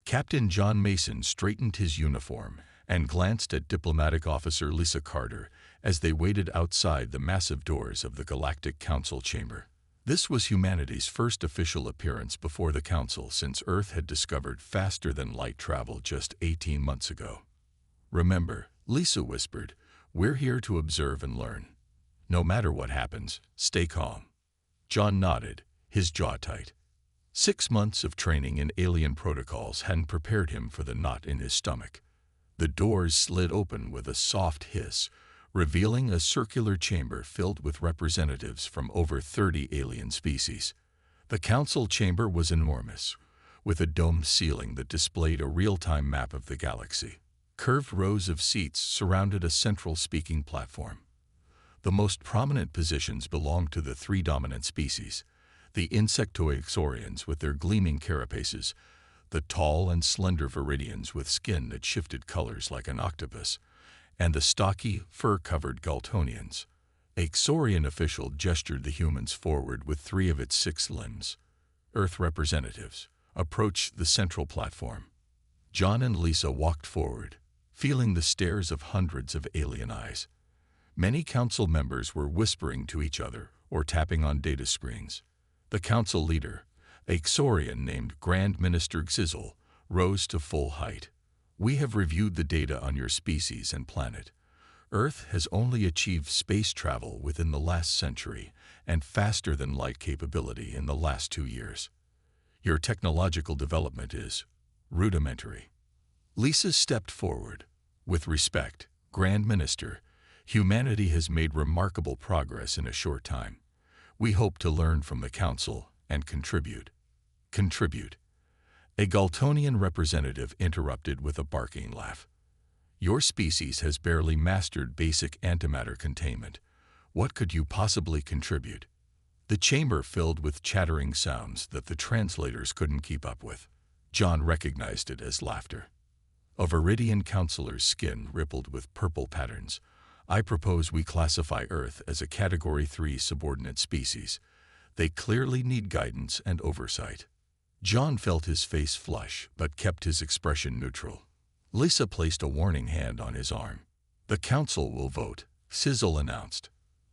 Captain John Mason straightened his uniform and glanced at Diplomatic Officer Lisa Carter as they waited outside the massive doors of the Galactic Council chamber. This was humanity's first official appearance before the Council since Earth had discovered faster-than-light travel just 18 months ago. "Remember," Lisa whispered, "we're here to observe and learn. No matter what happens, stay calm." John nodded, his jaw tight. 6 months of training in alien protocols hadn't prepared him for the knot in his stomach. The doors slid open with a soft hiss, revealing a circular chamber filled with representatives from over 30 alien species. The council chamber was enormous, with a domed ceiling that displayed a real-time map of the galaxy. Curved rows of seats surrounded a central speaking platform. The most prominent positions belonged to the 3 dominant species: the insectoid saurians with their gleaming carapaces, the tall and slender viridians with skin that shifted colors like an octopus, and the stocky, fur-covered Galtonians. A Xorian official gestured the humans forward with 3 of its 6 limbs. Earth representatives approached the central platform. John and Lisa walked forward, feeling the stares of hundreds of alien eyes. Many council members were whispering to each other or tapping on data screens. The council leader, a Xorian named Grand Minister Xizzle, rose to full height. "We have reviewed the data on your species and planet. Earth has only achieved space travel within the last century and faster-than-light capability in the last 2 years. Your technological development is rudimentary." Lisa stepped forward. "With respect, Grand Minister, humanity has made remarkable progress in a short time. We hope to learn from the Council and contribute." "Contribute?" A Galtonian representative interrupted with a barking laugh. "Your species has barely mastered basic antimatter containment. What could you possibly contribute?" The chamber filled with chattering sounds that the translators couldn't keep up with. John recognized it as laughter. A Viridian counselor's skin rippled with purple patterns. "I propose we classify Earth as a Category 3 subordinate species. They clearly need guidance and oversight." John felt his face flush, but kept his expression neutral. Lisa placed a warning hand on his arm. "The Council will vote," Xizzle announced.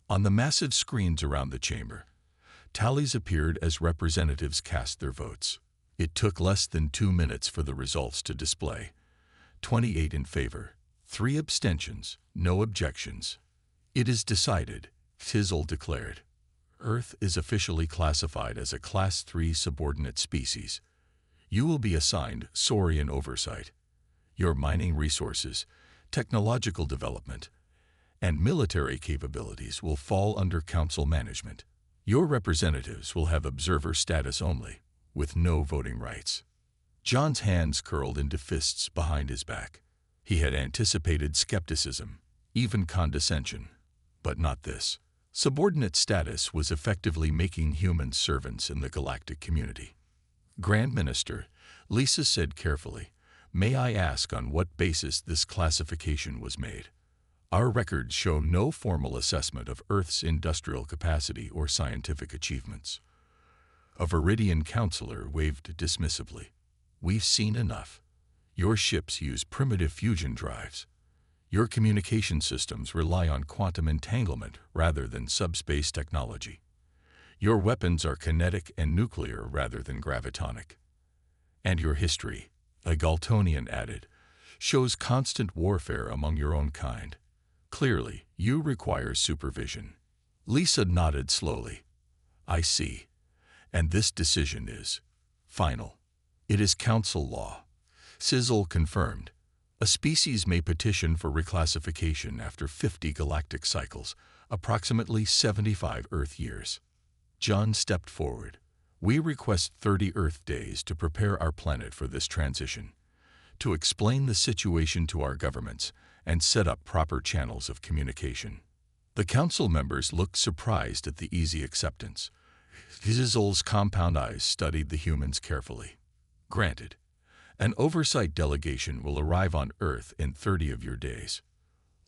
On the massive screens around the chamber, tallies appeared as representatives cast their votes. It took less than 2 minutes for the results to display. 28 in favor, 3 abstentions, no objections. "It is decided," Xizzle declared. "Earth is officially classified as a Class 3 subordinate species. You will be assigned Saurian oversight. Your mining resources, technological development, and military capabilities will fall under Council management. Your representatives will have observer status only, with no voting rights." John's hands curled into fists behind his back. He had anticipated skepticism, even condescension, but not this. Subordinate status was effectively making humans servants in the galactic community. "Grand Minister," Lisa said carefully, "may I ask on what basis this classification was made? Our records show no formal assessment of Earth's industrial capacity or scientific achievements." A Viridian counselor waved dismissively. "We've seen enough. Your ships use primitive fusion drives. Your communication systems rely on quantum entanglement rather than subspace technology. Your weapons are kinetic and nuclear rather than gravitonic. And your history," a Galtonian added, "shows constant warfare among your own kind. Clearly, you require supervision." Lisa nodded slowly. "I see. And this decision is final." "It is Council law," Xizzle confirmed. "A species may petition for reclassification after 50 galactic cycles, approximately 75 Earth years." John stepped forward. "We request 30 Earth days to prepare our planet for this transition, to explain the situation to our governments, and set up proper channels of communication." The Council members looked surprised at the easy acceptance. Xizzle's compound eyes studied the humans carefully. "Granted. An oversight delegation will arrive on Earth in 30 of your days."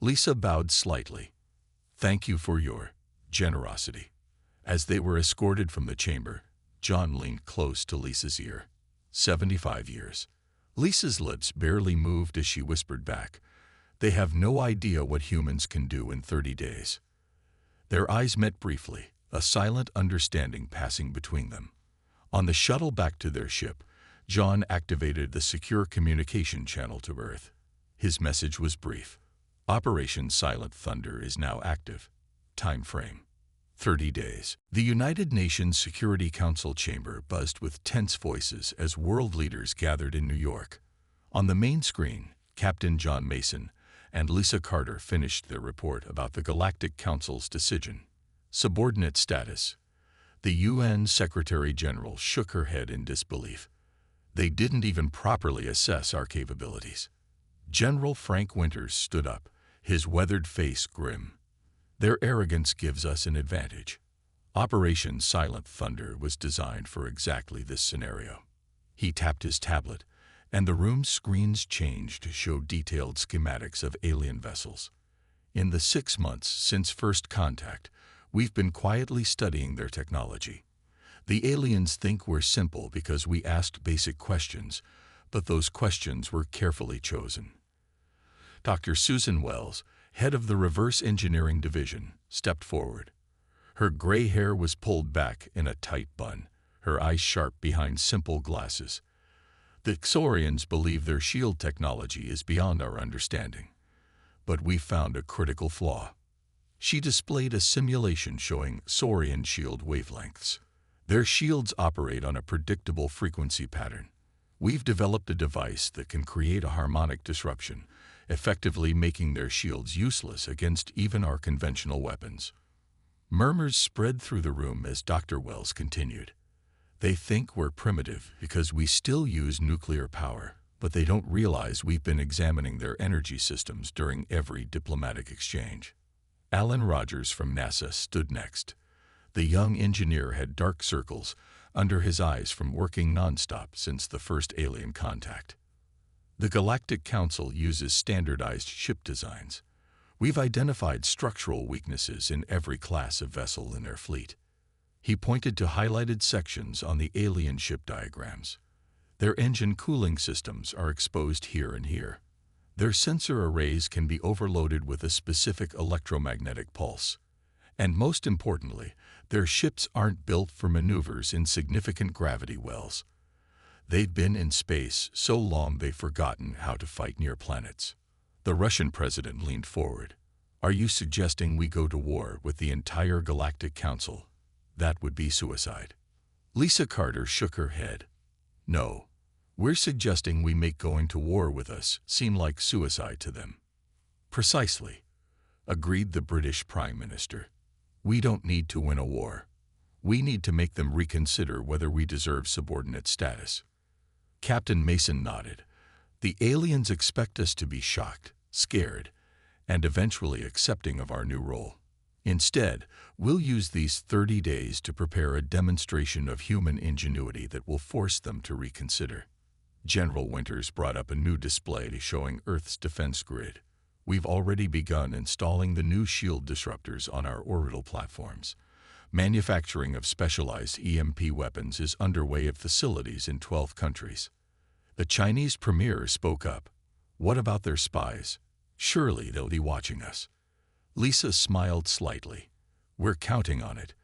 Lisa bowed slightly. "Thank you for your generosity." As they were escorted from the chamber, John leaned close to Lisa's ear. 75 years. Lisa's lips barely moved as she whispered back, "They have no idea what humans can do in 30 days." Their eyes met briefly, a silent understanding passing between them. On the shuttle back to their ship, John activated the secure communication channel to Earth. His message was brief. Operation Silent Thunder is now active. Time frame: 30 days. The United Nations Security Council chamber buzzed with tense voices as world leaders gathered in New York. On the main screen, Captain John Mason and Lisa Carter finished their report about the Galactic Council's decision. Subordinate status. The UN Secretary-General shook her head in disbelief. They didn't even properly assess our capabilities. General Frank Winters stood up, his weathered face grim. Their arrogance gives us an advantage. Operation Silent Thunder was designed for exactly this scenario. He tapped his tablet, and the room's screens changed to show detailed schematics of alien vessels. In the 6 months since first contact, we've been quietly studying their technology. The aliens think we're simple because we asked basic questions, but those questions were carefully chosen. Dr. Susan Wells, head of the Reverse Engineering Division, stepped forward. Her gray hair was pulled back in a tight bun, her eyes sharp behind simple glasses. The Xorians believe their shield technology is beyond our understanding, but we found a critical flaw. She displayed a simulation showing Saurian shield wavelengths. Their shields operate on a predictable frequency pattern. We've developed a device that can create a harmonic disruption, effectively making their shields useless against even our conventional weapons. Murmurs spread through the room as Dr. Wells continued. They think we're primitive because we still use nuclear power, but they don't realize we've been examining their energy systems during every diplomatic exchange. Alan Rogers from NASA stood next. The young engineer had dark circles under his eyes from working nonstop since the first alien contact. The Galactic Council uses standardized ship designs. We've identified structural weaknesses in every class of vessel in their fleet. He pointed to highlighted sections on the alien ship diagrams. Their engine cooling systems are exposed here and here. Their sensor arrays can be overloaded with a specific electromagnetic pulse. And most importantly, their ships aren't built for maneuvers in significant gravity wells. They've been in space so long they've forgotten how to fight near planets. The Russian president leaned forward. "Are you suggesting we go to war with the entire Galactic Council? That would be suicide." Lisa Carter shook her head. "No. We're suggesting we make going to war with us seem like suicide to them." "Precisely," agreed the British Prime Minister. "We don't need to win a war. We need to make them reconsider whether we deserve subordinate status." Captain Mason nodded. "The aliens expect us to be shocked, scared, and eventually accepting of our new role. Instead, we'll use these 30 days to prepare a demonstration of human ingenuity that will force them to reconsider." General Winters brought up a new display showing Earth's defense grid. "We've already begun installing the new shield disruptors on our orbital platforms. Manufacturing of specialized EMP weapons is underway at facilities in 12 countries." The Chinese premier spoke up. "What about their spies? Surely they'll be watching us." Lisa smiled slightly. "We're counting on it.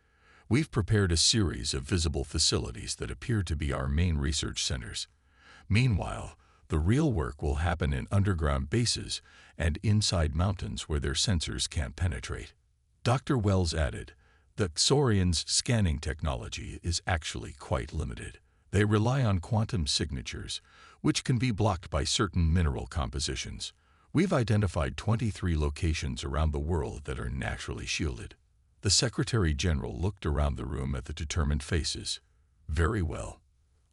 We've prepared a series of visible facilities that appear to be our main research centers. Meanwhile, the real work will happen in underground bases and inside mountains where their sensors can't penetrate." Dr. Wells added, "The Xorians' scanning technology is actually quite limited. They rely on quantum signatures, which can be blocked by certain mineral compositions. We've identified 23 locations around the world that are naturally shielded." The Secretary General looked around the room at the determined faces. "Very well.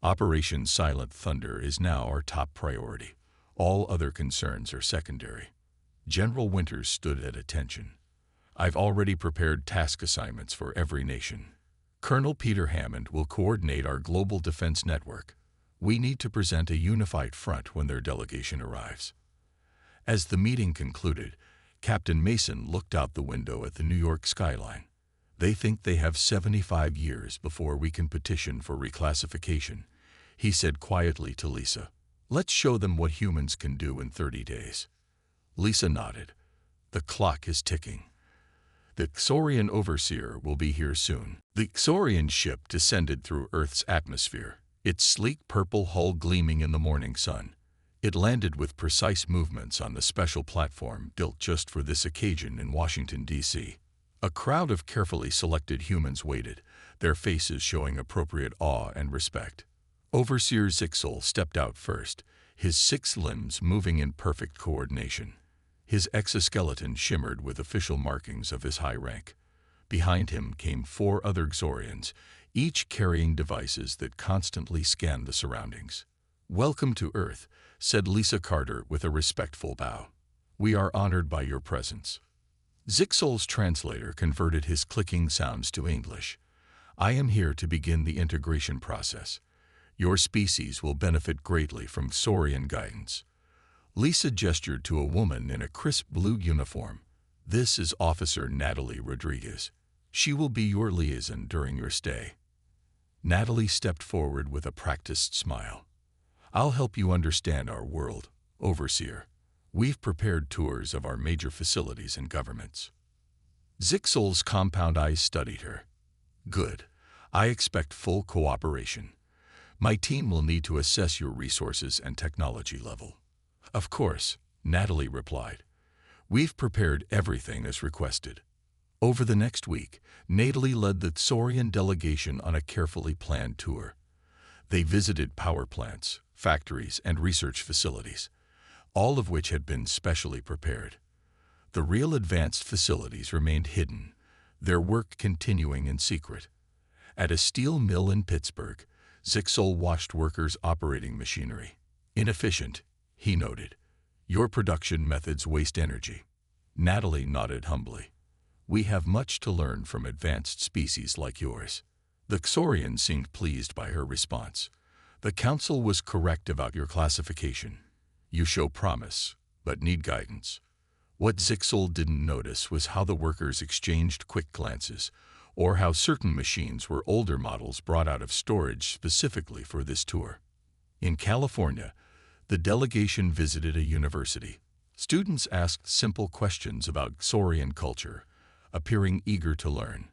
Operation Silent Thunder is now our top priority. All other concerns are secondary." General Winters stood at attention. "I've already prepared task assignments for every nation. Colonel Peter Hammond will coordinate our global defense network. We need to present a unified front when their delegation arrives." As the meeting concluded, Captain Mason looked out the window at the New York skyline. "They think they have 75 years before we can petition for reclassification," he said quietly to Lisa. Let's show them what humans can do in 30 days. Lisa nodded. The clock is ticking. The Xorian Overseer will be here soon. The Xorian ship descended through Earth's atmosphere, its sleek purple hull gleaming in the morning sun. It landed with precise movements on the special platform built just for this occasion in Washington, D.C. A crowd of carefully selected humans waited, their faces showing appropriate awe and respect. Overseer Zixel stepped out first, his 6 limbs moving in perfect coordination. His exoskeleton shimmered with official markings of his high rank. Behind him came 4 other Xorians, each carrying devices that constantly scanned the surroundings. "Welcome to Earth," said Lisa Carter with a respectful bow. "We are honored by your presence." Zixel's translator converted his clicking sounds to English. "I am here to begin the integration process. Your species will benefit greatly from Xorian guidance." Lisa gestured to a woman in a crisp blue uniform. "This is Officer Natalie Rodriguez. She will be your liaison during your stay." Natalie stepped forward with a practiced smile. "I'll help you understand our world, Overseer. We've prepared tours of our major facilities and governments." Zixel's compound eyes studied her. "Good. I expect full cooperation. My team will need to assess your resources and technology level." "Of course," Natalie replied. "We've prepared everything as requested." Over the next week, Natalie led the Xorian delegation on a carefully planned tour. They visited power plants, factories, and research facilities, all of which had been specially prepared. The real advanced facilities remained hidden, their work continuing in secret. At a steel mill in Pittsburgh, Zixel watched workers operating machinery. "Inefficient," he noted. "Your production methods waste energy." Natalie nodded humbly. "We have much to learn from advanced species like yours." The Xorian seemed pleased by her response. "The Council was correct about your classification. You show promise, but need guidance." What Zixel didn't notice was how the workers exchanged quick glances, or how certain machines were older models brought out of storage specifically for this tour. In California, the delegation visited a university. Students asked simple questions about Xorian culture, appearing eager to learn.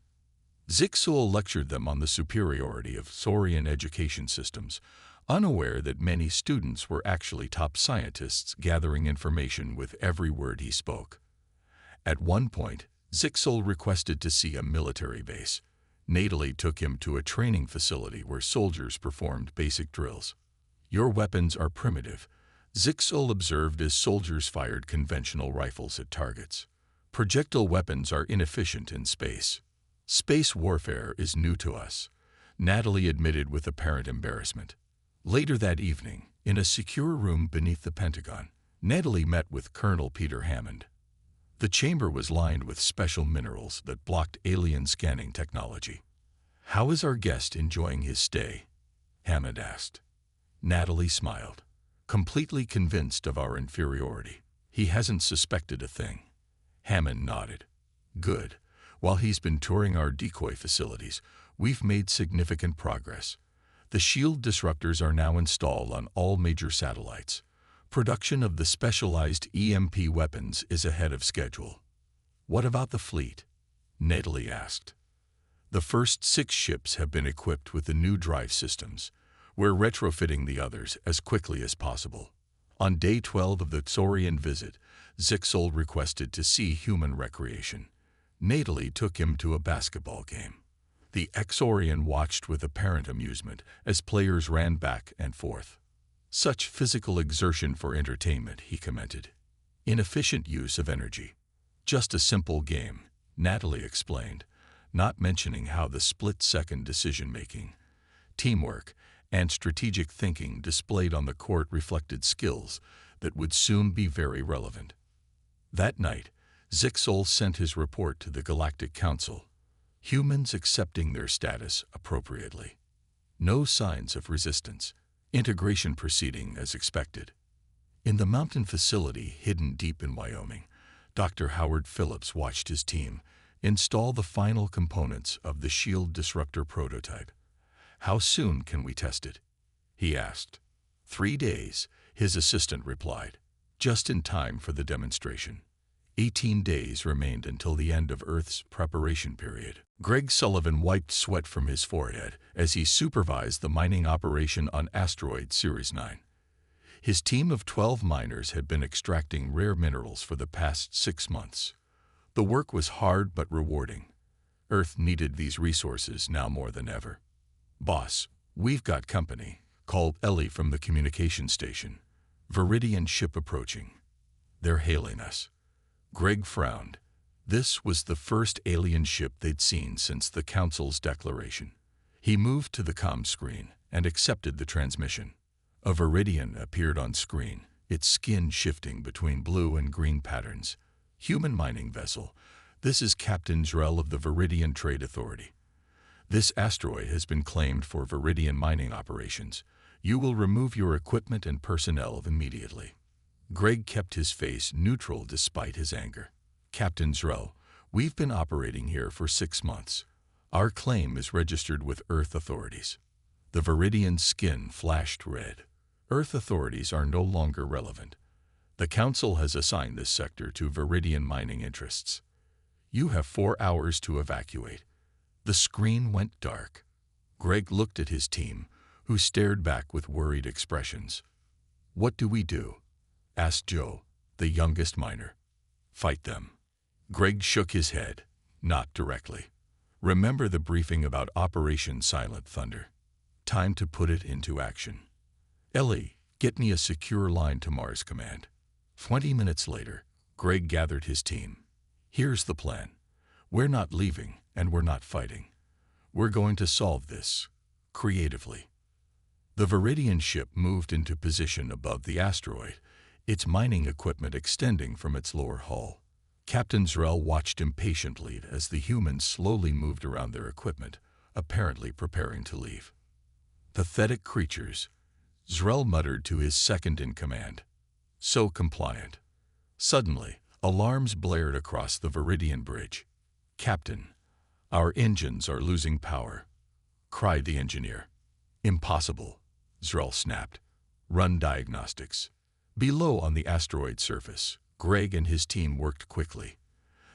Zixel lectured them on the superiority of Xorian education systems, unaware that many students were actually top scientists gathering information with every word he spoke. At one point, Zixel requested to see a military base. Natalie took him to a training facility where soldiers performed basic drills. "Your weapons are primitive," Zixel observed as soldiers fired conventional rifles at targets. "Projectile weapons are inefficient in space. Space warfare is new to us," Natalie admitted with apparent embarrassment. Later that evening, in a secure room beneath the Pentagon, Natalie met with Colonel Peter Hammond. The chamber was lined with special minerals that blocked alien scanning technology. "How is our guest enjoying his stay?" Hammond asked. Natalie smiled. "Completely convinced of our inferiority. He hasn't suspected a thing." Hammond nodded. "Good. While he's been touring our decoy facilities, we've made significant progress. The shield disruptors are now installed on all major satellites. Production of the specialized EMP weapons is ahead of schedule." "What about the fleet?" Natalie asked. "The first 6 ships have been equipped with the new drive systems. We're retrofitting the others as quickly as possible." On day 12 of the Xorian visit, Zixel requested to see human recreation. Natalie took him to a basketball game. The Xorian watched with apparent amusement as players ran back and forth. "Such physical exertion for entertainment," he commented. "Inefficient use of energy." "Just a simple game," Natalie explained, not mentioning how the split-second decision-making, teamwork, and strategic thinking displayed on the court reflected skills that would soon be very relevant. That night, Zixel sent his report to the Galactic Council. Humans accepting their status appropriately. No signs of resistance. Integration proceeding as expected. In the mountain facility hidden deep in Wyoming, Dr. Howard Phillips watched his team install the final components of the shield disruptor prototype. "How soon can we test it?" he asked. 3 days," His assistant replied, just in time for the demonstration. 18 days remained until the end of Earth's preparation period. Greg Sullivan wiped sweat from his forehead as he supervised the mining operation on asteroid Series 9. His team of 12 miners had been extracting rare minerals for the past 6 months. The work was hard but rewarding. Earth needed these resources now more than ever. "Boss, we've got company," called Ellie from the communication station. "Viridian ship approaching. They're hailing us." Greg frowned. This was the first alien ship they'd seen since the Council's declaration. He moved to the comm screen and accepted the transmission. A Viridian appeared on screen, its skin shifting between blue and green patterns. "Human mining vessel. This is Captain Zrel of the Viridian Trade Authority. This asteroid has been claimed for Viridian mining operations. You will remove your equipment and personnel immediately." Greg kept his face neutral despite his anger. "Captain Zrel, we've been operating here for 6 months. Our claim is registered with Earth authorities." The Viridian's skin flashed red. "Earth authorities are no longer relevant. The Council has assigned this sector to Viridian mining interests. You have 4 hours to evacuate." The screen went dark. Greg looked at his team, who stared back with worried expressions. "What do we do?" asked Joe, the youngest miner. "Fight them." Greg shook his head. "Not directly. Remember the briefing about Operation Silent Thunder. Time to put it into action. Ellie, get me a secure line to Mars Command." 20 minutes later, Greg gathered his team. "Here's the plan. We're not leaving, and we're not fighting. We're going to solve this creatively." The Viridian ship moved into position above the asteroid, its mining equipment extending from its lower hull. Captain Zrel watched impatiently as the humans slowly moved around their equipment, apparently preparing to leave. "Pathetic creatures," Zrel muttered to his second-in-command. "So compliant." Suddenly, alarms blared across the Viridian bridge. "Captain, our engines are losing power," cried the engineer. "Impossible," Zrel snapped. "Run diagnostics." Below on the asteroid surface, Greg and his team worked quickly.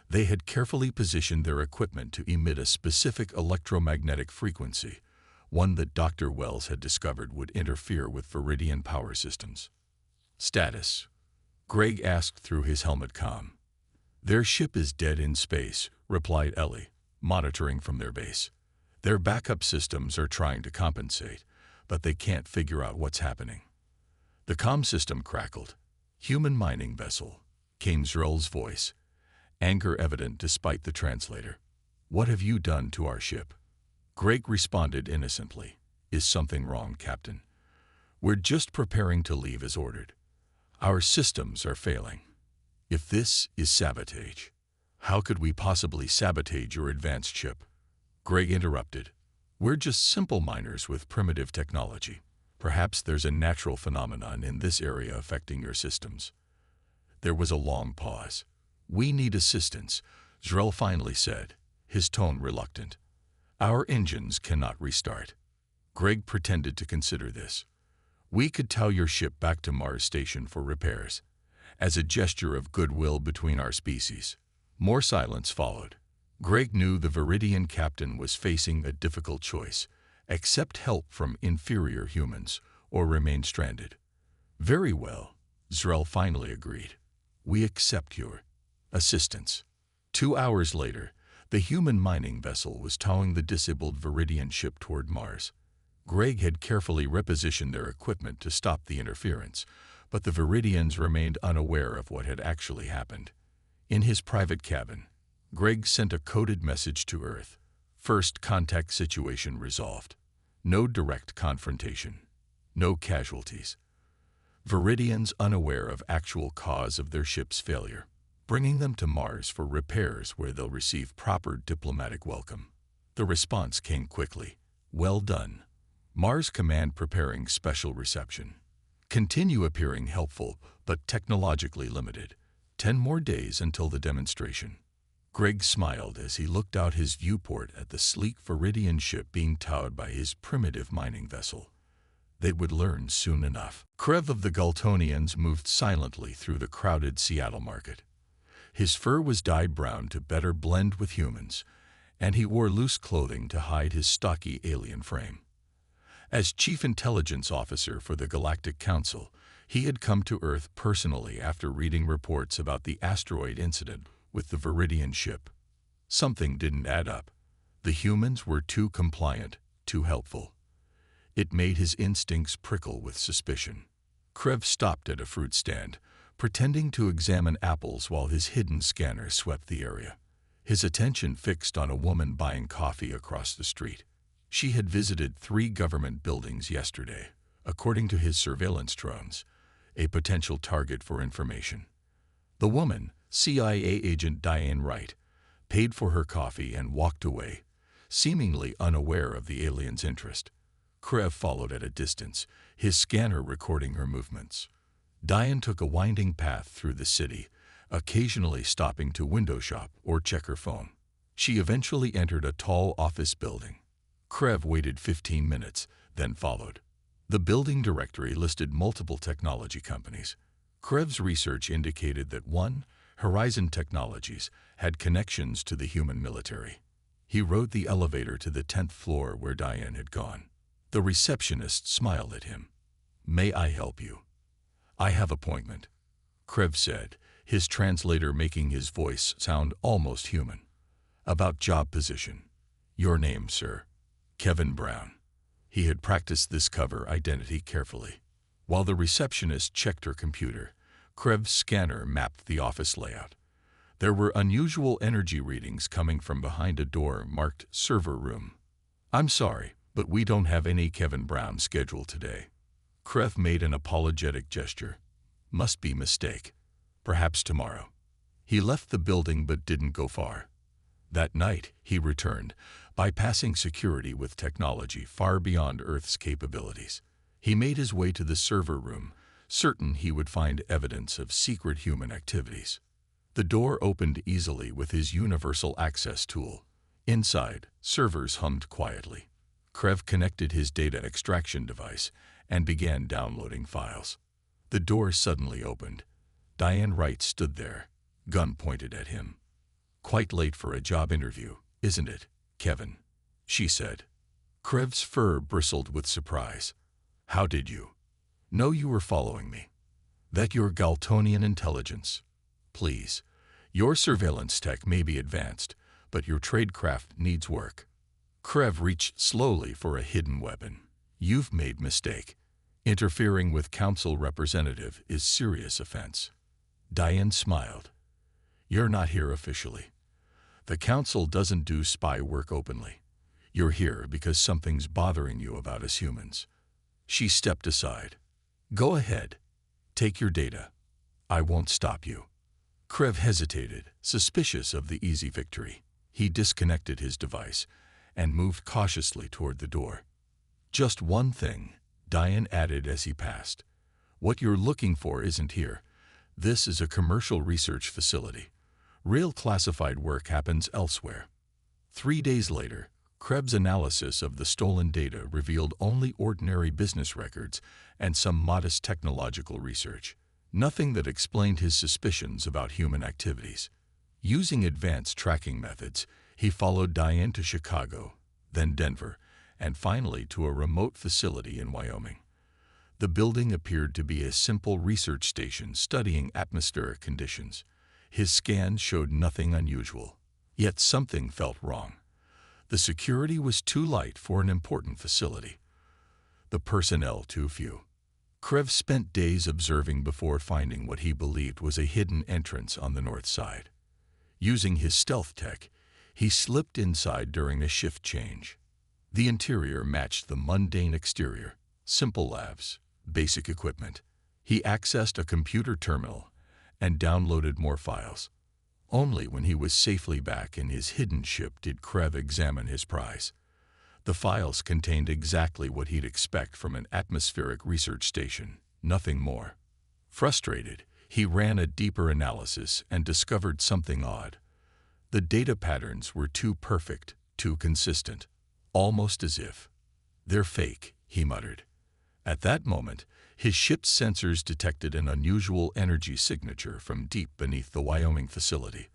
They had carefully positioned their equipment to emit a specific electromagnetic frequency, one that Dr. Wells had discovered would interfere with Viridian power systems. "Status?" Greg asked through his helmet comm. "Their ship is dead in space," replied Ellie, monitoring from their base. "Their backup systems are trying to compensate, but they can't figure out what's happening." The comm system crackled. "Human mining vessel," came Zrel's voice, anger evident despite the translator. "What have you done to our ship?" Greg responded innocently. "Is something wrong, Captain? We're just preparing to leave as ordered. Our systems are failing." "If this is sabotage, how could we possibly sabotage your advanced ship?" Greg interrupted. "We're just simple miners with primitive technology. Perhaps there's a natural phenomenon in this area affecting your systems." There was a long pause. "We need assistance," Zrel finally said, his tone reluctant. "Our engines cannot restart." Greg pretended to consider this. "We could tow your ship back to Mars Station for repairs, as a gesture of goodwill between our species." More silence followed. Greg knew the Viridian captain was facing a difficult choice: accept help from inferior humans or remain stranded. "Very well," Zrel finally agreed. "We accept your assistance." 2 hours later, the human mining vessel was towing the disabled Viridian ship toward Mars. Greg had carefully repositioned their equipment to stop the interference, but the Viridians remained unaware of what had actually happened. In his private cabin, Greg sent a coded message to Earth. "First contact situation resolved. No direct confrontation. No casualties." Viridians unaware of actual cause of their ship's failure, bringing them to Mars for repairs where they'll receive proper diplomatic welcome. The response came quickly. "Well done. Mars Command preparing special reception. Continue appearing helpful, but technologically limited. 10 more days until the demonstration." Greg smiled as he looked out his viewport at the sleek Viridian ship being towed by his primitive mining vessel. They would learn soon enough. Krev of the Galtonians moved silently through the crowded Seattle market. His fur was dyed brown to better blend with humans, and he wore loose clothing to hide his stocky alien frame. As Chief Intelligence Officer for the Galactic Council, he had come to Earth personally after reading reports about the asteroid incident with the Viridian ship. Something didn't add up. The humans were too compliant, too helpful. It made his instincts prickle with suspicion. Krev stopped at a fruit stand, pretending to examine apples while his hidden scanner swept the area. His attention fixed on a woman buying coffee across the street. She had visited 3 government buildings yesterday, according to his surveillance drones, a potential target for information. The woman, CIA agent Diane Wright, paid for her coffee and walked away, seemingly unaware of the alien's interest. Krev followed at a distance, his scanner recording her movements. Diane took a winding path through the city, occasionally stopping to window shop or check her phone. She eventually entered a tall office building. Krev waited 15 minutes, then followed. The building directory listed multiple technology companies. Krev's research indicated that one, Horizon Technologies, had connections to the human military. He rode the elevator to the 10th floor where Diane had gone. The receptionist smiled at him. "May I help you?" "I have appointment," Krev said, his translator making his voice sound almost human. "About job position." "Your name, sir?" "Kevin Brown." He had practiced this cover identity carefully. While the receptionist checked her computer, Krev's scanner mapped the office layout. There were unusual energy readings coming from behind a door marked Server Room. "I'm sorry, but we don't have any Kevin Brown scheduled today." Krev made an apologetic gesture. "Must be mistake. Perhaps tomorrow." He left the building but didn't go far. That night, he returned, bypassing security with technology far beyond Earth's capabilities. He made his way to the server room, certain he would find evidence of secret human activities. The door opened easily with his universal access tool. Inside, servers hummed quietly. Krev connected his data extraction device and began downloading files. The door suddenly opened. Diane Wright stood there, gun pointed at him. "Quite late for a job interview, isn't it, Kevin?" she said. Krev's fur bristled with surprise. "How did you know you were following me?" "That your Galtonian intelligence. Please, your surveillance tech may be advanced, but your tradecraft needs work." Krev reached slowly for a hidden weapon. "You've made mistake. Interfering with council representative is serious offense." Diane smiled. "You're not here officially. The council doesn't do spy work openly. You're here because something's bothering you about us humans." She stepped aside. "Go ahead. Take your data. I won't stop you." Krev hesitated, suspicious of the easy victory. He disconnected his device and moved cautiously toward the door. "Just one thing," Diane added as he passed. "What you're looking for isn't here. This is a commercial research facility. Real classified work happens elsewhere." 3 days later, Krebs' analysis of the stolen data revealed only ordinary business records and some modest technological research. Nothing that explained his suspicions about human activities. Using advanced tracking methods, he followed Diane to Chicago, then Denver, and finally to a remote facility in Wyoming. The building appeared to be a simple research station studying atmospheric conditions. His scan showed nothing unusual, yet something felt wrong. The security was too light for an important facility. The personnel too few. Krev spent days observing before finding what he believed was a hidden entrance on the north side. Using his stealth tech, he slipped inside during a shift change. The interior matched the mundane exterior, simple labs, basic equipment. He accessed a computer terminal and downloaded more files. Only when he was safely back in his hidden ship did Krev examine his prize. The files contained exactly what he'd expect from an atmospheric research station, nothing more. Frustrated, he ran a deeper analysis and discovered something odd. The data patterns were too perfect, too consistent, almost as if "they're fake," he muttered. At that moment, his ship's sensors detected an unusual energy signature from deep beneath the Wyoming facility,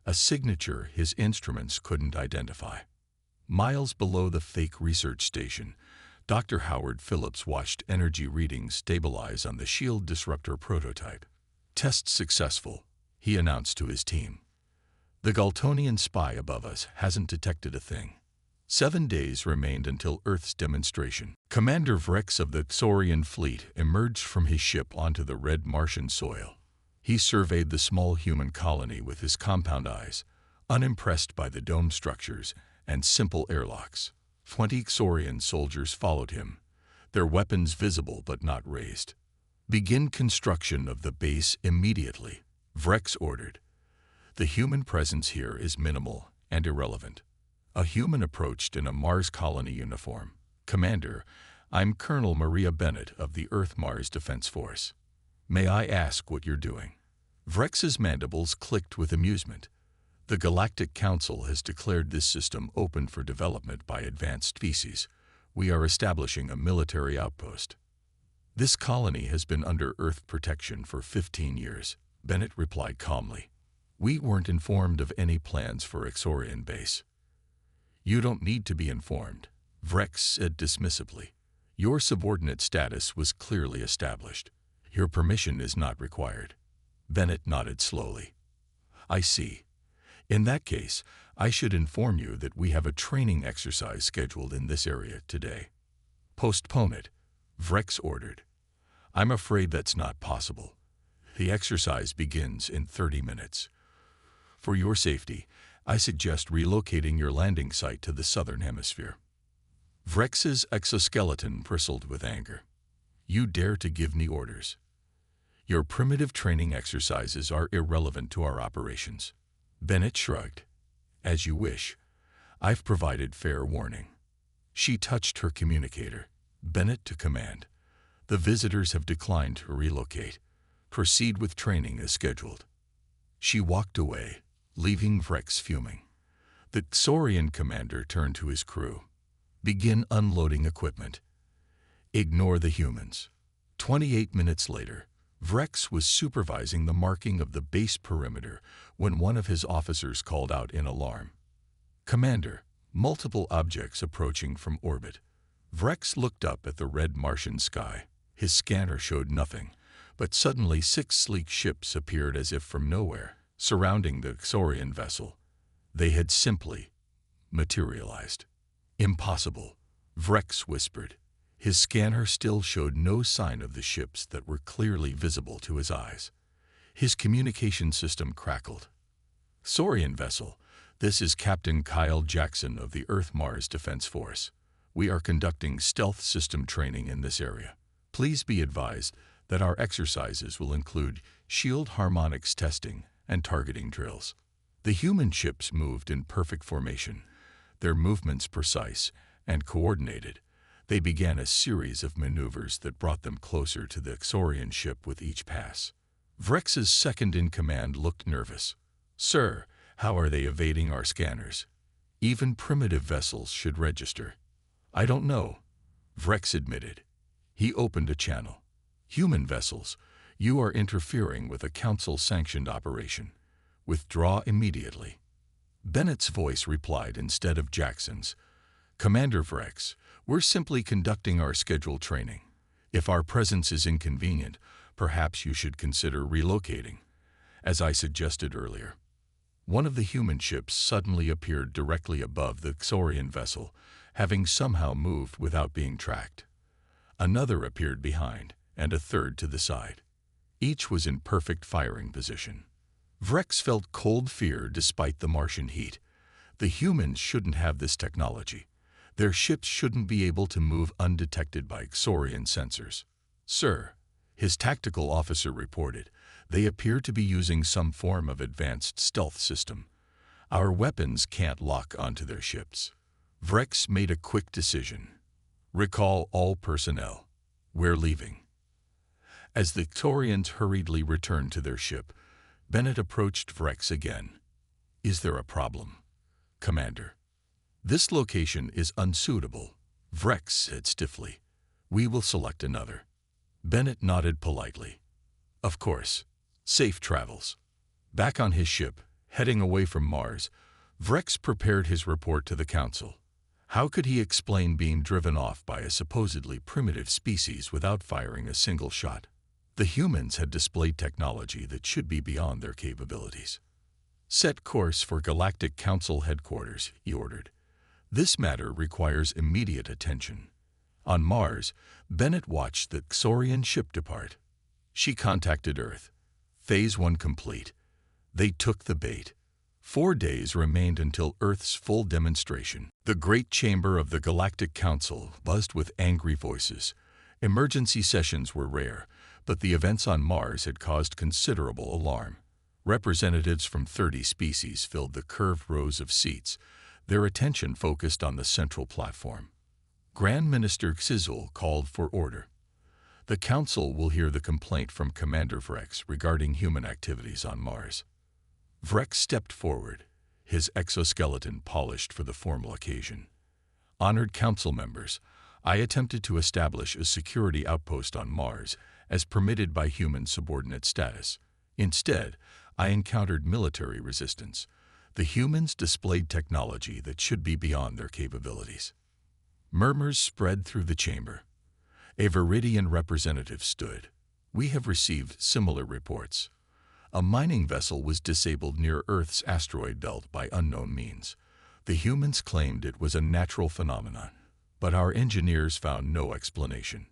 a signature his instruments couldn't identify. Miles below the fake research station, Dr. Howard Phillips watched energy readings stabilize on the shield disruptor prototype. "Test successful," he announced to his team. "The Galtonian spy above us hasn't detected a thing." 7 days remained until Earth's demonstration. Commander Vrex of the Xorian fleet emerged from his ship onto the red Martian soil. He surveyed the small human colony with his compound eyes, unimpressed by the dome structures and simple airlocks. 20 Xorian soldiers followed him, their weapons visible but not raised. "Begin construction of the base immediately," Vrex ordered. "The human presence here is minimal and irrelevant." A human approached in a Mars colony uniform. "Commander, I'm Colonel Maria Bennett of the Earth-Mars Defense Force. May I ask what you're doing?" Vrex's mandibles clicked with amusement. "The Galactic Council has declared this system open for development by advanced species. We are establishing a military outpost." "This colony has been under Earth protection for 15 years, Bennett replied calmly. "We weren't informed of any plans for Xorian base." "You don't need to be informed," Vrex said dismissively. "Your subordinate status was clearly established. Your permission is not required." Bennett nodded slowly. "I see. In that case, I should inform you that we have a training exercise scheduled in this area today." "Postpone it," Vrex ordered. "I'm afraid that's not possible. The exercise begins in 30 minutes. For your safety, I suggest relocating your landing site to the southern hemisphere." Vrex's exoskeleton bristled with anger. "You dare to give me orders? Your primitive training exercises are irrelevant to our operations." Bennett shrugged. "As you wish. I've provided fair warning." She touched her communicator. "Bennett to command. The visitors have declined to relocate. Proceed with training as scheduled." She walked away, leaving Vrex fuming. The Xorian commander turned to his crew. "Begin unloading equipment. Ignore the humans." 28 minutes later, Vrex was supervising the marking of the base perimeter when one of his officers called out in alarm. "Commander, multiple objects approaching from orbit." Vrex looked up at the red Martian sky. His scanner showed nothing, but suddenly 6 sleek ships appeared as if from nowhere, surrounding the Xorian vessel. They had simply materialized. "Impossible," Vrex whispered. His scanner still showed no sign of the ships that were clearly visible to his eyes. His communication system crackled. "Xorian vessel, this is Captain Kyle Jackson of the Earth-Mars Defense Force. We are conducting stealth system training in this area. Please be advised that our exercises will include shield harmonics testing and targeting drills." The human ships moved in perfect formation, their movements precise and coordinated. They began a series of maneuvers that brought them closer to the Xorian ship with each pass. Vrex's second-in-command looked nervous. "Sir, how are they evading our scanners? Even primitive vessels should register." "I don't know," Vrex admitted. He opened a channel. "Human vessels, you are interfering with a council-sanctioned operation. Withdraw immediately." Bennett's voice replied instead of Jackson's. "Commander Vrex, we're simply conducting our scheduled training. If our presence is inconvenient, perhaps you should consider relocating, as I suggested earlier." One of the human ships suddenly appeared directly above the Xorian vessel, having somehow moved without being tracked. Another appeared behind, and a third to the side. Each was in perfect firing position. Vrex felt cold fear despite the Martian heat. The humans shouldn't have this technology. Their ships shouldn't be able to move undetected by Xorian sensors. "Sir," his tactical officer reported, "they appear to be using some form of advanced stealth system. Our weapons can't lock onto their ships." Vrex made a quick decision. "Recall all personnel. We're leaving." As the Xorians hurriedly returned to their ship, Bennett approached Vrex again. "Is there a problem, Commander?" "This location is unsuitable," Vrex said stiffly. We will select another. Bennett nodded politely. Of course. Safe travels. Back on his ship, heading away from Mars, Vrex prepared his report to the Council. How could he explain being driven off by a supposedly primitive species without firing a single shot? The humans had displayed technology that should be beyond their capabilities. Set course for Galactic Council headquarters, he ordered. This matter requires immediate attention. On Mars, Bennett watched the Xorian ship depart. She contacted Earth. Phase 1 complete. They took the bait. 4 days remained until Earth's full demonstration. The great chamber of the Galactic Council buzzed with angry voices. Emergency sessions were rare, but the events on Mars had caused considerable alarm. Representatives from 30 species filled the curved rows of seats, their attention focused on the central platform. Grand Minister Xizul called for order. The Council will hear the complaint from Commander Vrex regarding human activities on Mars. Vrex stepped forward, his exoskeleton polished for the formal occasion. Honored Council members, I attempted to establish a security outpost on Mars as permitted by human subordinate status. Instead, I encountered military resistance. The humans displayed technology that should be beyond their capabilities. Murmurs spread through the chamber. A Viridian representative stood. We have received similar reports. A mining vessel was disabled near Earth's asteroid belt by unknown means. The humans claimed it was a natural phenomenon, but our engineers found no explanation.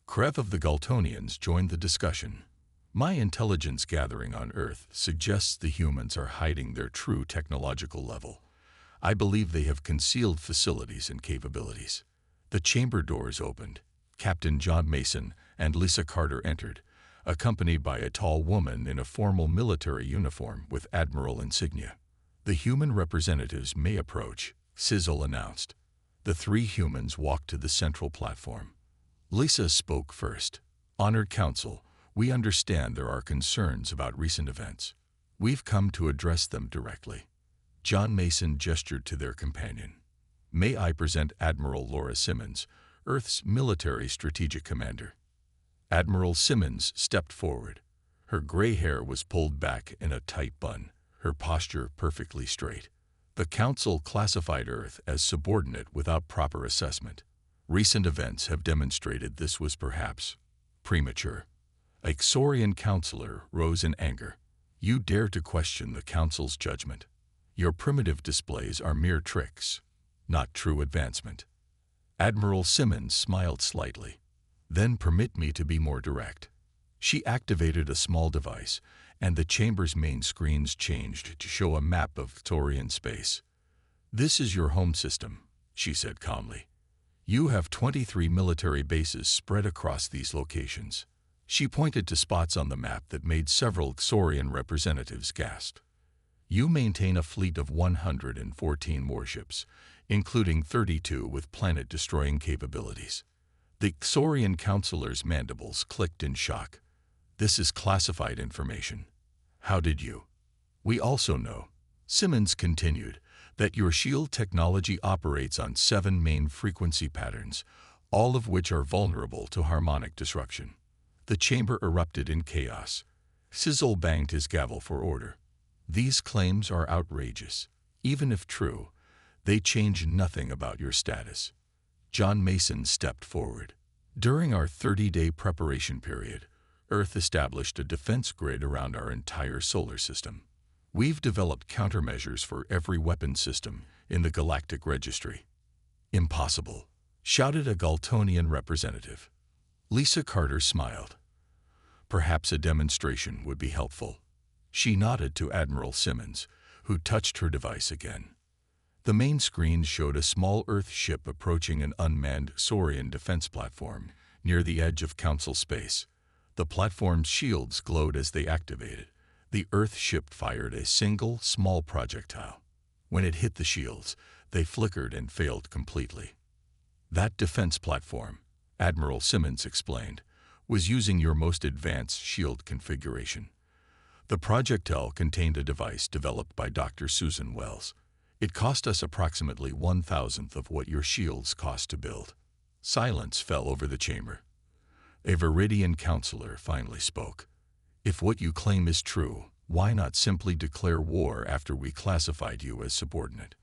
Krev of the Galtonians joined the discussion. My intelligence gathering on Earth suggests the humans are hiding their true technological level. I believe they have concealed facilities and capabilities. The chamber doors opened. Captain John Mason and Lisa Carter entered, accompanied by a tall woman in a formal military uniform with admiral insignia. The human representatives may approach, Sizzle announced. The 3 humans walked to the central platform. Lisa spoke first. Honored Council, we understand there are concerns about recent events. We've come to address them directly. John Mason gestured to their companion. May I present Admiral Laura Simmons, Earth's military strategic commander. Admiral Simmons stepped forward. Her gray hair was pulled back in a tight bun, her posture perfectly straight. The Council classified Earth as subordinate without proper assessment. Recent events have demonstrated this was perhaps premature. A Xorian counselor rose in anger. You dare to question the Council's judgment. Your primitive displays are mere tricks, not true advancement. Admiral Simmons smiled slightly. Then permit me to be more direct. She activated a small device, and the chamber's main screens changed to show a map of Xorian space. This is your home system, she said calmly. You have 23 military bases spread across these locations. She pointed to spots on the map that made several Xorian representatives gasp. You maintain a fleet of 114 warships, including 32 with planet-destroying capabilities. The Xorian counselor's mandibles clicked in shock. This is classified information. How did you? We also know, Simmons continued, that your shield technology operates on 7 main frequency patterns, all of which are vulnerable to harmonic disruption. The chamber erupted in chaos. Sizzle banged his gavel for order. These claims are outrageous. Even if true, they change nothing about your status. John Mason stepped forward. During our 30-day preparation period, Earth established a defense grid around our entire solar system. We've developed countermeasures for every weapon system in the Galactic Registry. Impossible, shouted a Galtonian representative. Lisa Carter smiled. Perhaps a demonstration would be helpful. She nodded to Admiral Simmons, who touched her device again. The main screen showed a small Earth ship approaching an unmanned Xorian defense platform near the edge of Council space. The platform's shields glowed as they activated. The Earth ship fired a single, small projectile. When it hit the shields, they flickered and failed completely. That defense platform, Admiral Simmons explained, was using your most advanced shield configuration. The projectile contained a device developed by Dr. Susan Wells. It cost us approximately 1,000th of what your shields cost to build. Silence fell over the chamber. A Viridian counselor finally spoke. If what you claim is true, why not simply declare war after we classified you as subordinate?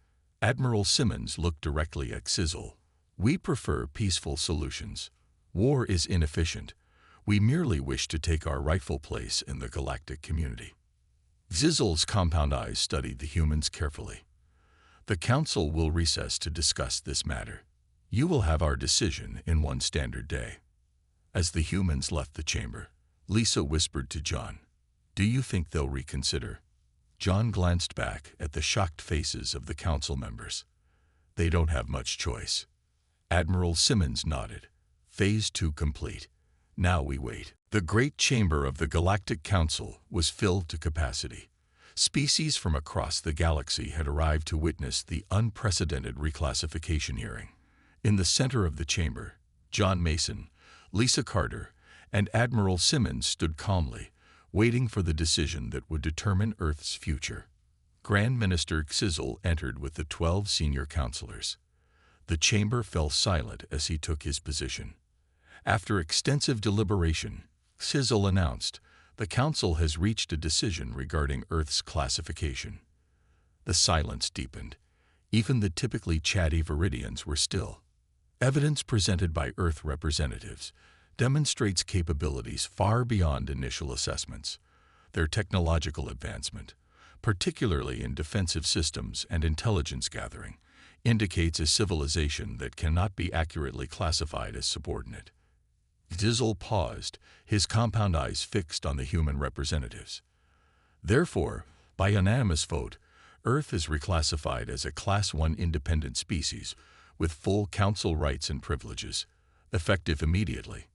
Admiral Simmons looked directly at Xizzle. We prefer peaceful solutions. War is inefficient. We merely wish to take our rightful place in the galactic community. Xizzle's compound eyes studied the humans carefully. The council will recess to discuss this matter. You will have our decision in one standard day. As the humans left the chamber, Lisa whispered to John, "Do you think they'll reconsider?" John glanced back at the shocked faces of the council members. They don't have much choice. Admiral Simmons nodded. Phase 2 complete. Now we wait. The great chamber of the Galactic Council was filled to capacity. Species from across the galaxy had arrived to witness the unprecedented reclassification hearing. In the center of the chamber, John Mason, Lisa Carter, and Admiral Simmons stood calmly, waiting for the decision that would determine Earth's future. Grand Minister Xizzle entered with the 12 senior counselors. The chamber fell silent as he took his position. After extensive deliberation, Xizzle announced, "The Council has reached a decision regarding Earth's classification." The silence deepened. Even the typically chatty Viridians were still. Evidence presented by Earth representatives demonstrates capabilities far beyond initial assessments. Their technological advancement, particularly in defensive systems and intelligence gathering, indicates a civilization that cannot be accurately classified as subordinate. Xizzle paused, his compound eyes fixed on the human representatives. Therefore, by unanimous vote, Earth is reclassified as a Class 1 independent species with full council rights and privileges, effective immediately.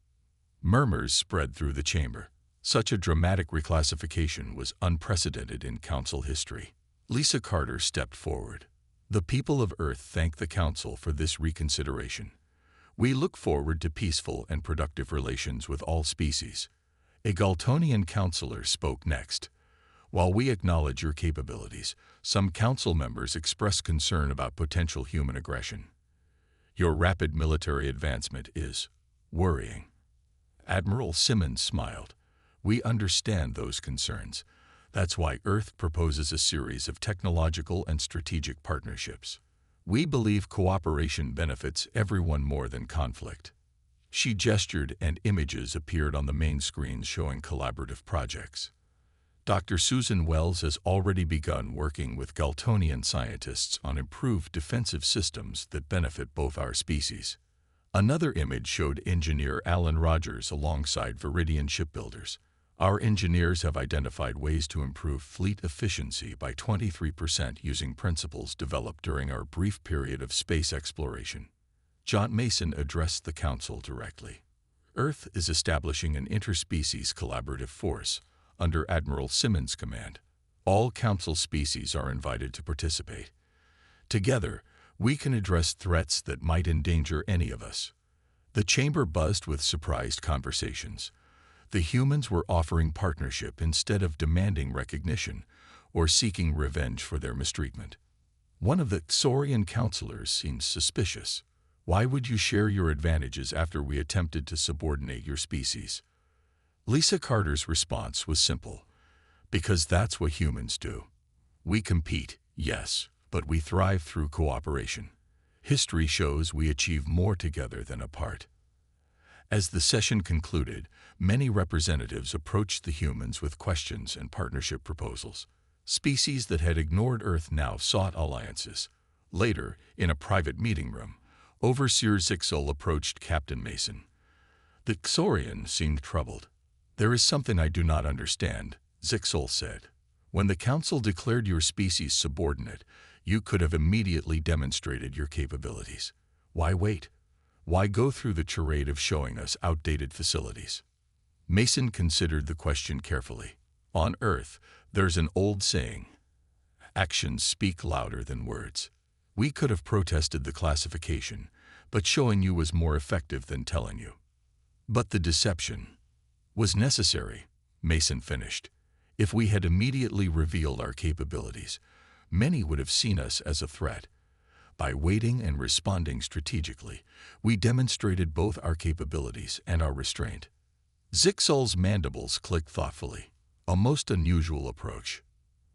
Murmurs spread through the chamber. Such a dramatic reclassification was unprecedented in council history. Lisa Carter stepped forward. The people of Earth thank the council for this reconsideration. We look forward to peaceful and productive relations with all species. A Galtonian counselor spoke next. While we acknowledge your capabilities, some council members express concern about potential human aggression. Your rapid military advancement is worrying. Admiral Simmons smiled. We understand those concerns. That's why Earth proposes a series of technological and strategic partnerships. We believe cooperation benefits everyone more than conflict. She gestured and images appeared on the main screens showing collaborative projects. Dr. Susan Wells has already begun working with Galtonian scientists on improved defensive systems that benefit both our species. Another image showed engineer Alan Rogers alongside Viridian shipbuilders. Our engineers have identified ways to improve fleet efficiency by 23% using principles developed during our brief period of space exploration. John Mason addressed the council directly. Earth is establishing an interspecies collaborative force under Admiral Simmons' command. All council species are invited to participate. Together, we can address threats that might endanger any of us. The chamber buzzed with surprised conversations. The humans were offering partnership instead of demanding recognition or seeking revenge for their mistreatment. One of the Xorian counselors seemed suspicious. Why would you share your advantages after we attempted to subordinate your species? Lisa Carter's response was simple. Because that's what humans do. We compete, yes, but we thrive through cooperation. History shows we achieve more together than apart. As the session concluded, many representatives approached the humans with questions and partnership proposals. Species that had ignored Earth now sought alliances. Later, in a private meeting room, Overseer Zixel approached Captain Mason. The Xorian seemed troubled. There is something I do not understand, Zixel said. When the Council declared your species subordinate, you could have immediately demonstrated your capabilities. Why wait? Why go through the charade of showing us outdated facilities? Mason considered the question carefully. On Earth, there's an old saying, actions speak louder than words. We could have protested the classification, but showing you was more effective than telling you. But the deception was necessary, Mason finished. If we had immediately revealed our capabilities, many would have seen us as a threat. By waiting and responding strategically, we demonstrated both our capabilities and our restraint. Zixul's mandibles clicked thoughtfully, a most unusual approach.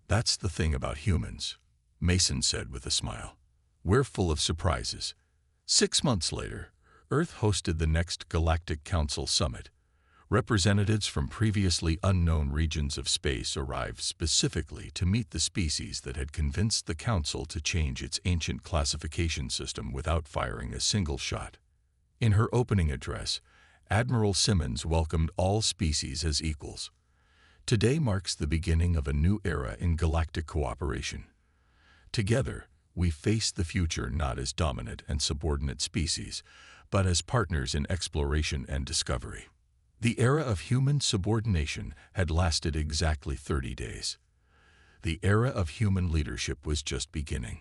That's the thing about humans, Mason said with a smile. We're full of surprises. 6 months later, Earth hosted the next Galactic Council Summit. Representatives from previously unknown regions of space arrived specifically to meet the species that had convinced the Council to change its ancient classification system without firing a single shot. In her opening address, Admiral Simmons welcomed all species as equals. Today marks the beginning of a new era in galactic cooperation. Together, we face the future not as dominant and subordinate species, but as partners in exploration and discovery. The era of human subordination had lasted exactly 30 days. The era of human leadership was just beginning.